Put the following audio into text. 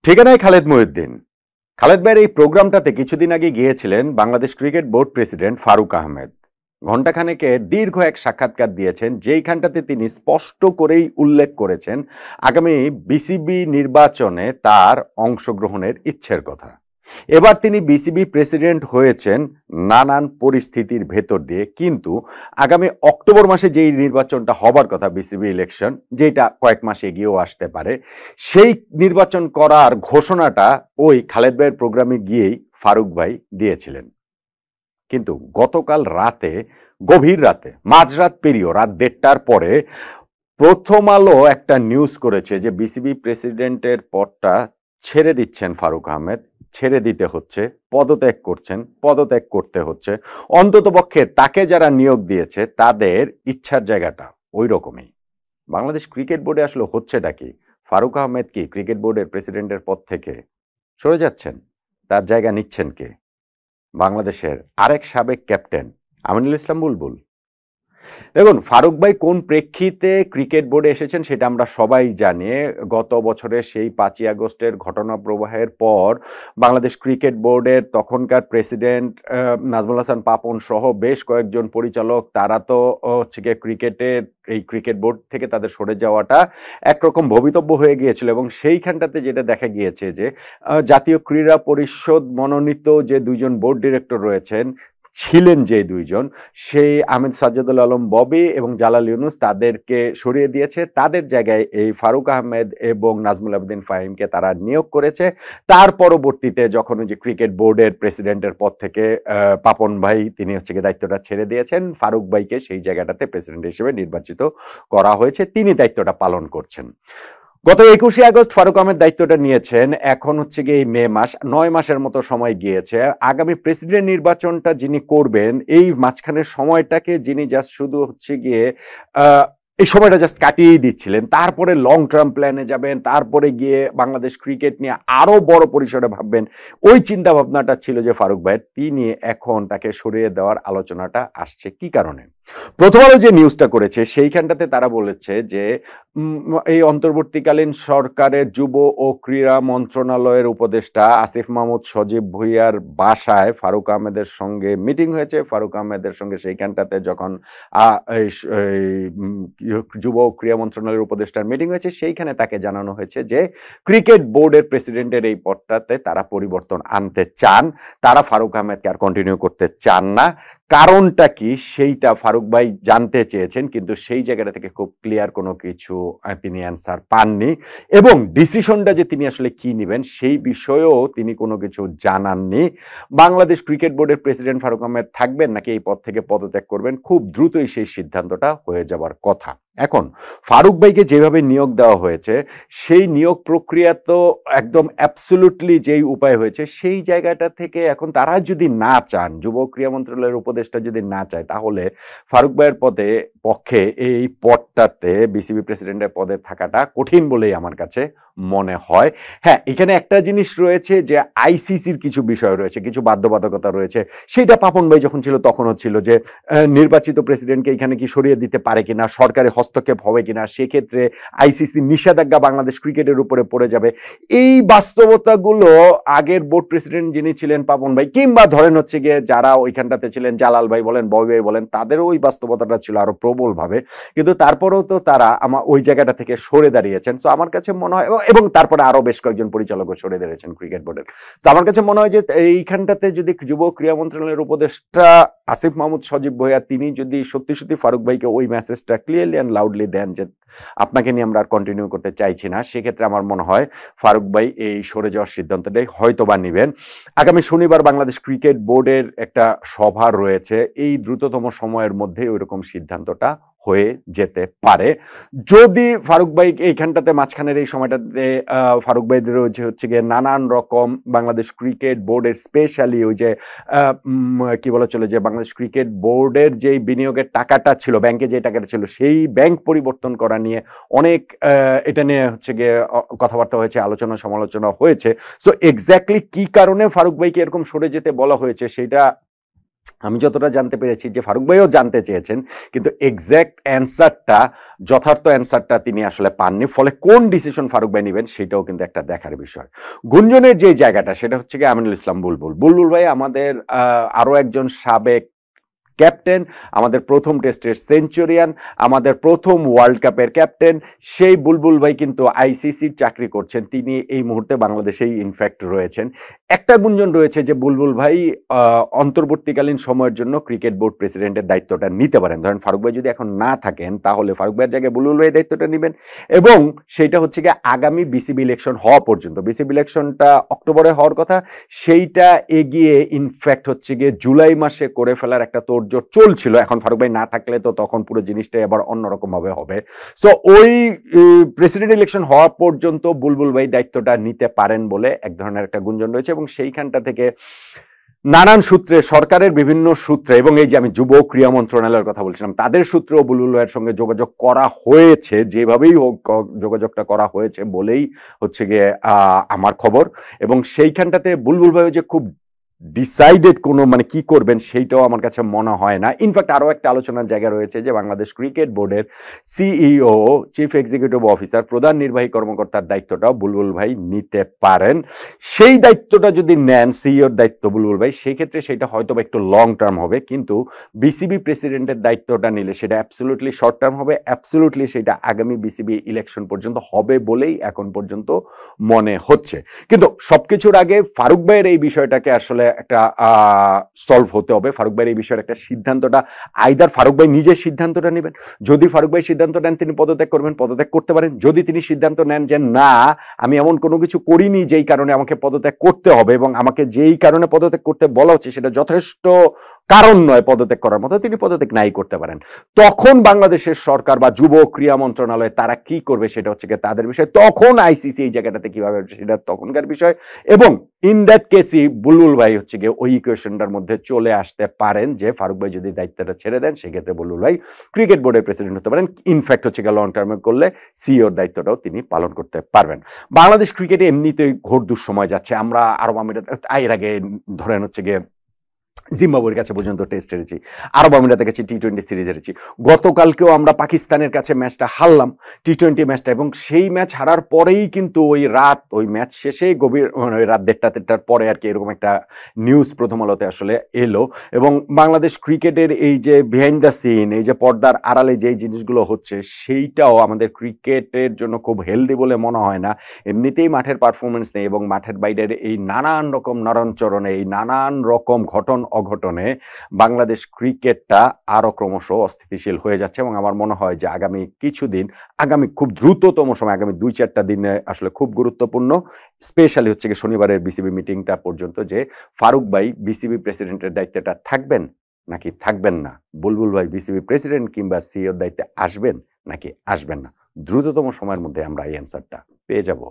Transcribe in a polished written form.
ঠিকানায় খালেদ মহিউদ্দিন। খালেদ ভাইয়ের এই প্রোগ্রামটাতে কিছুদিন আগে গিয়েছিলেন Bangladesh cricket board president Faruque Ahmed. ঘণ্টাখানেকের দীর্ঘ এক সাক্ষাৎকার দিয়েছেন, যেইখানটাতে তিনি স্পষ্ট করেই উল্লেখ করেছেন আগামী বিসিবি নির্বাচনে তার অংশগ্রহণের ইচ্ছের কথা। এবার তিনি বিসিবি প্রেসিডেন্ট হয়েছেন নানান পরিস্থিতির ভেতর দিয়ে, কিন্তু আগামী অক্টোবর মাসে যেই নির্বাচনটা হবার কথা, বিসিবি ইলেকশন, যেটা কয়েক মাস এগিয়েও আসতে পারে, সেই নির্বাচন করার ঘোষণাটা ওই খালেদ ভাইয়ের প্রোগ্রামে গিয়েই ফারুক ভাই দিয়েছিলেন। কিন্তু গতকাল রাতে, গভীর রাতে, মাঝরাত পেরিয়ে রাত 1:30টার পরে প্রথম আলো একটা নিউজ করেছে যে বিসিবি প্রেসিডেন্টের পদটা ছেড়ে দিচ্ছেন ফারুক আহমেদ, ছেড়ে দিতে হচ্ছে, পদত্যাগ করছেন, পদত্যাগ করতে হচ্ছে। অন্ততপক্ষে তাকে যারা নিয়োগ দিয়েছে তাদের ইচ্ছার জায়গাটা ওই রকমই। বাংলাদেশ ক্রিকেট বোর্ডে আসলে হচ্ছেটা কি? ফারুক আহমেদ কি ক্রিকেট বোর্ডের প্রেসিডেন্টের পদ থেকে সরে যাচ্ছেন? তার জায়গা নিচ্ছেন কে? বাংলাদেশের আরেক সাবেক ক্যাপ্টেন আমিনুল ইসলাম বুলবুল। দেখুন, ফারুক ভাই কোন প্রেক্ষিতে ক্রিকেট বোর্ডে এসেছেন সেটা আমরা সবাই জানি। গত বছরের সেই 5ই আগস্টের ঘটনা প্রবাহের পর বাংলাদেশ ক্রিকেট বোর্ডের তখনকার প্রেসিডেন্ট নাজমুল হাসান পাপন সহ বেশ কয়েকজন পরিচালক, তারা তো হচ্ছে গিয়ে ক্রিকেটের এই ক্রিকেট বোর্ড থেকে তাদের সরে যাওয়াটা একরকম ভবিতব্য হয়ে গিয়েছিল। এবং সেইখানটাতে যেটা দেখা গিয়েছে যে জাতীয় ক্রীড়া পরিষদ মনোনীত যে দুইজন বোর্ড ডিরেক্টর রয়েছেন, ছিলেন যে দুইজন, সেই আহমেদ সাজ্জাদুল আলম ববি এবং জালাল ইউনুস, তাদেরকে সরিয়ে দিয়েছে। তাদের জায়গায় এই ফারুক আহমেদ এবং নাজমুল আবেদিন ফাহিমকে তারা নিয়োগ করেছে। তার পরবর্তীতে যখন ওই যে ক্রিকেট বোর্ডের প্রেসিডেন্টের পদ থেকে পাপন ভাই তিনি হচ্ছে গিয়ে দায়িত্বটা ছেড়ে দিয়েছেন, ফারুক ভাইকে সেই জায়গাটাতে প্রেসিডেন্ট হিসেবে নির্বাচিত করা হয়েছে। তিনি দায়িত্বটা পালন করছেন। গত 21শে আগস্ট ফারুক আহমেদ দায়িত্বটা নিয়েছেন। এখন হচ্ছে গিয়ে এই মে মাস, 9 মাসের মতো সময় গিয়েছে। আগামী প্রেসিডেন্ট নির্বাচনটা যিনি করবেন, এই মাঝখানের সময়টাকে যিনি জাস্ট শুধু হচ্ছে গিয়ে এই সময়টা জাস্ট কাটিয়েই দিচ্ছিলেন। তারপরে লং টার্ম প্ল্যানে যাবেন, তারপরে গিয়ে বাংলাদেশ ক্রিকেট নিয়ে আরো বড় পরিসরে ভাববেন, ওই চিন্তা ভাবনাটা ছিল যে ফারুক ভাইয়ের। তিনি এখন তাকে সরিয়ে দেওয়ার আলোচনাটা আসছে কি কারণে? প্রথম আলো যে নিউজটা করেছে সেইখানটাতে তারা বলেছে যে এই অন্তর্বর্তীকালীন সরকারের যুব ও ক্রীড়া মন্ত্রণালয়ের উপদেষ্টা আসিফ মাহমুদ সজীব ভুঁইয়ার বাসায় ফারুক আহমেদের সঙ্গে মিটিং হয়েছে। ফারুক আহমেদের সঙ্গে সেইখানটাতে যখন যুব ও ক্রীড়া মন্ত্রণালয়ের উপদেষ্টার মিটিং হয়েছে, সেইখানে তাকে জানানো হয়েছে যে ক্রিকেট বোর্ডের প্রেসিডেন্টের এই পদটাতে তারা পরিবর্তন আনতে চান, তারা ফারুক আহমেদকে আর কন্টিনিউ করতে চান না। কারণটা কি সেইটা ফারুক ভাই জানতে চেয়েছেন, কিন্তু সেই জায়গাটা থেকে খুব ক্লিয়ার কোনো কিছু তিনি অ্যান্সার পাননি। এবং ডিসিশনটা যে তিনি আসলে কি নেবেন সেই বিষয়েও তিনি কোনো কিছু জানাননি। বাংলাদেশ ক্রিকেট বোর্ডের প্রেসিডেন্ট ফারুক আহমেদ থাকবেন নাকি এই পদ থেকে পদত্যাগ করবেন, খুব দ্রুতই সেই সিদ্ধান্তটা হয়ে যাবার কথা। এখন ফারুক ভাইকে যেভাবে নিয়োগ দেওয়া হয়েছে, সেই নিয়োগ প্রক্রিয়া তো একদম অ্যাবসলিউটলি যেই উপায় হয়েছে, সেই জায়গাটা থেকে এখন তারা যদি না চান, যুব ক্রীড়া মন্ত্রণালয়ের উপদেষ্টা যদি না চায়, তাহলে ফারুক ভাইয়ের পক্ষে এই পদটাতে বিসিবি প্রেসিডেন্টের পদে থাকাটা কঠিন বলেই আমার কাছে মনে হয়। হ্যাঁ, এখানে একটা জিনিস রয়েছে যে আইসিসির কিছু বিষয় রয়েছে, কিছু বাধ্যবাধকতা রয়েছে। সেটা পাপন ভাই যখন ছিল তখনও ছিল যে নির্বাচিত প্রেসিডেন্টকে এখানে কি সরিয়ে দিতে পারে কিনা, সরকারি হস্তক্ষেপ হবে কিনা, সেক্ষেত্রে আইসিসি নিষেধাজ্ঞা বাংলাদেশ ক্রিকেটের উপরে পড়ে যাবে। এই বাস্তবতাগুলো আগের বোর্ড প্রেসিডেন্ট যিনি ছিলেন পাপন ভাই, কিংবা ধরেন হচ্ছে গিয়ে যারা ওইখানটাতে ছিলেন, জালাল ভাই বলেন, ববি ভাই বলেন, তাদেরও ওই বাস্তবতাটা ছিল আরো প্রবল ভাবে। কিন্তু তারপরেও তো তারা ওই জায়গাটা থেকে সরে দাঁড়িয়েছেন। সো আমার কাছে মনে হয়, এবং তারপরে আরো বেশ কয়েকজন পরিচালকও সরে দাঁড়িয়েছেন ক্রিকেট বোর্ডের। তো আমার কাছে মনে হয় যে এইখানটাতে যদি যুব ক্রীড়া মন্ত্রণালয়ের উপদেষ্টা আসিফ মাহমুদ সজীব ভুঁইয়া তিনি যদি সত্যি সত্যি ফারুক ভাইকে ওই মেসেজটা ক্লিয়ারলি অ্যান্ড লাউডলি দেন যে আপনাকে নিয়ে আমরা আর কন্টিনিউ করতে চাইছি না, সেক্ষেত্রে আমার মনে হয় ফারুক ভাই এই সরে যাওয়ার সিদ্ধান্তটাই হয়তো বা নেবেন। আগামী শনিবার বাংলাদেশ ক্রিকেট বোর্ডের একটা সভা রয়েছে, এই দ্রুততম সময়ের মধ্যে ওইরকম সিদ্ধান্তটা হয়ে যেতে পারে। যদি ফারুক ভাই এইখানটাতে মাঝখানের এই সময়টাতে ফারুক ভাইদের হচ্ছে গিয়ে নানান রকম বাংলাদেশ ক্রিকেট বোর্ডের স্পেশালি ওই যে কি বলা চলে যে বাংলাদেশ ক্রিকেট বোর্ডের যেই বিনিয়োগের টাকাটা ছিল, ব্যাংকে যে টাকাটা ছিল, সেই ব্যাংক পরিবর্তন করা নিয়ে অনেক এটা নিয়ে হচ্ছে গিয়ে কথাবার্তা হয়েছে, আলোচনা সমালোচনা হয়েছে। সো এক্স্যাক্টলি কি কারণে ফারুক ভাইকে এরকম সরে যেতে বলা হয়েছে সেটা আমি যতটা জানতে পেরেছি যে ফারুক ভাইও জানতে চেয়েছেন, কিন্তু এক্সাক্ট অ্যান্সারটা, যথার্থ অ্যান্সারটা তিনি আসলে পাননি। ফলে কোন ডিসিশন ফারুক ভাই নেবেন সেটাও কিন্তু একটা দেখার বিষয়। গুঞ্জনের যে জায়গাটা সেটা হচ্ছে গিয়ে আমিনুল ইসলাম বুলবুল। বুলবুল ভাই আমাদের আরো একজন সাবেক ক্যাপ্টেন, আমাদের প্রথম টেস্টের সেঞ্চুরিয়ান, আমাদের প্রথম ওয়ার্ল্ড কাপের ক্যাপ্টেন। সেই বুলবুল ভাই কিন্তু আইসিসির চাকরি করছেন, তিনি এই মুহূর্তে বাংলাদেশেই ইনফ্যাক্ট রয়েছেন। একটা গুঞ্জন রয়েছে যে বুলবুল ভাই অন্তর্বর্তীকালীন সময়ের জন্য ক্রিকেট বোর্ড প্রেসিডেন্টের দায়িত্বটা নিতে পারেন। ধরেন ফারুক ভাই যদি এখন না থাকেন তাহলে ফারুক ভাইয়ের জায়গায় বুলবুল ভাই দায়িত্বটা নেবেন, এবং সেইটা হচ্ছে গিয়ে আগামী বিসিবি ইলেকশন হওয়া পর্যন্ত। বিসিবি ইলেকশনটা অক্টোবরে হওয়ার কথা, সেইটা এগিয়ে ইনফ্যাক্ট হচ্ছে গিয়ে জুলাই মাসে করে ফেলার একটা তোড়জোড় চলছিল। এখন ফারুক ভাই না থাকলে তো তখন পুরো জিনিসটাই আবার অন্যরকম ভাবে হবে। সো ওই প্রেসিডেন্ট ইলেকশন হওয়া পর্যন্ত বুলবুল ভাই দায়িত্বটা নিতে পারেন বলে এক ধরনের একটা গুঞ্জন রয়েছে, এবং সেইখানটা থেকে নানান সূত্রে, সরকারের বিভিন্ন সূত্রে, এবং এই যে আমি যুব ক্রীড়া মন্ত্রণালয়ের কথা বলছিলাম তাদের সূত্রেও বুলবুল ভাইয়ের সঙ্গে যোগাযোগ করা হয়েছে, যেভাবেই হোক যোগাযোগটা করা হয়েছে বলেই হচ্ছে গিয়ে আমার খবর। এবং সেইখানটাতে বুলবুল ভাইও যে খুব ডিসাইডেড কোনো মানে কি করবেন সেইটাও আমার কাছে মনে হয় না। ইনফ্যাক্ট আরও একটা আলোচনার জায়গা রয়েছে যে বাংলাদেশ ক্রিকেট বোর্ডের সিইও, চিফ এক্সিকিউটিভ অফিসার, প্রধান নির্বাহী কর্মকর্তার দায়িত্বটাও বুলবুল ভাই নিতে পারেন। সেই দায়িত্বটা যদি নেন, সিইওর দায়িত্ব বুলবুল ভাই, সেই ক্ষেত্রে সেটা হয়তো একটু লং টার্ম হবে, কিন্তু বিসিবি প্রেসিডেন্টের দায়িত্বটা নিলে সেটা অ্যাবসলিউটলি শর্ট টার্ম হবে, অ্যাবসলিউটলি সেটা আগামী বিসিবি ইলেকশন পর্যন্ত হবে বলেই এখন পর্যন্ত মনে হচ্ছে। কিন্তু সবকিছুর আগে ফারুক ভাইয়ের এই বিষয়টাকে আসলে একটা সলভ হতে হবে। ফারুক ভাইয়ের এই বিষয়ের একটা সিদ্ধান্তটা আইদার ফারুক ভাই নিজের সিদ্ধান্তটা নেবেন, যদি ফারুক ভাই সিদ্ধান্ত নেন তিনি পদত্যাগ করবেন, পদত্যাগ করতে পারেন। যদি তিনি সিদ্ধান্ত নেন যে না, আমি এমন কোনো কিছু করিনি যেই কারণে আমাকে পদত্যাগ করতে হবে, এবং আমাকে যেই কারণে পদত্যাগ করতে বলা হচ্ছে সেটা যথেষ্ট কারণ নয় পদত্যাগ করার মতো, তিনি পদত্যাগ নাই করতে পারেন। তখন বাংলাদেশের সরকার বা যুব ক্রীড়া মন্ত্রণালয় তারা কি করবে সেটা হচ্ছে তাদের বিষয়। তখন আইসিসি এই জায়গাটাতে কিভাবে সেটা তখনকার বিষয়। এবং ইন দ্যাট কেসই বুলবুল ভাই হচ্ছে গিয়ে ওই ইকুয়েশনটার মধ্যে চলে আসতে পারেন যে ফারুক ভাই যদি দায়িত্বটা ছেড়ে দেন সেক্ষেত্রে বুলবুল ভাই ক্রিকেট বোর্ডের প্রেসিডেন্ট হতে পারেন। ইনফ্যাক্ট হচ্ছে গিয়ে লং টার্মে করলে সিইওর দায়িত্বটাও তিনি পালন করতে পারবেন। বাংলাদেশ ক্রিকেটে এমনিতেই ঘোর দুঃসময় যাচ্ছে। আমরা আরব আমিরাত, এর আগে ধরেন হচ্ছে গিয়ে জিম্বাবুয়ের কাছে পর্যন্ত টেস্ট হেরেছি, আরব আমিরাতের কাছে টি-20 সিরিজ হেরেছি। গতকালকেও আমরা পাকিস্তানের কাছে ম্যাচটা হারলাম, টি-20 ম্যাচটা, এবং সেই ম্যাচ হারার পরেই কিন্তু ওই ম্যাচ শেষে গভীর ওই রাত 1:30-1:30টার পরে আর কি এরকম একটা নিউজ প্রথম আলোতে আসলে এলো। এবং বাংলাদেশ ক্রিকেটের এই যে বিহাইন্ড দ্য সিন, এই যে পর্দার আড়ালে যেই জিনিসগুলো হচ্ছে সেইটাও আমাদের ক্রিকেটের জন্য খুব হেলদি বলে মনে হয় না। এমনিতেই মাঠের পারফরমেন্স নেই, এবং মাঠের বাইরের এই নানান রকম নরণচরণে, এই নানান রকম ঘটন অঘটনে বাংলাদেশ ক্রিকেটটা আরো ক্রমশ অস্থিতিশীল হয়ে যাচ্ছে। এবং আমার মনে হয় যে আগামী কিছুদিন, আগামী খুব দ্রুততম সময়, আগামী 2-4টা দিনে আসলে খুব গুরুত্বপূর্ণ, স্পেশালি হচ্ছে কি শনিবারের বিসিবি মিটিংটা পর্যন্ত, যে ফারুক ভাই বিসিবি প্রেসিডেন্টের দায়িত্বটা থাকবেন নাকি থাকবেন না, বুলবুল ভাই বিসিবি প্রেসিডেন্ট কিংবা সিইওর দায়িত্বে আসবেন নাকি আসবেন না। দ্রুততম সময়ের মধ্যে আমরা এই অ্যান্সারটা পেয়ে যাব।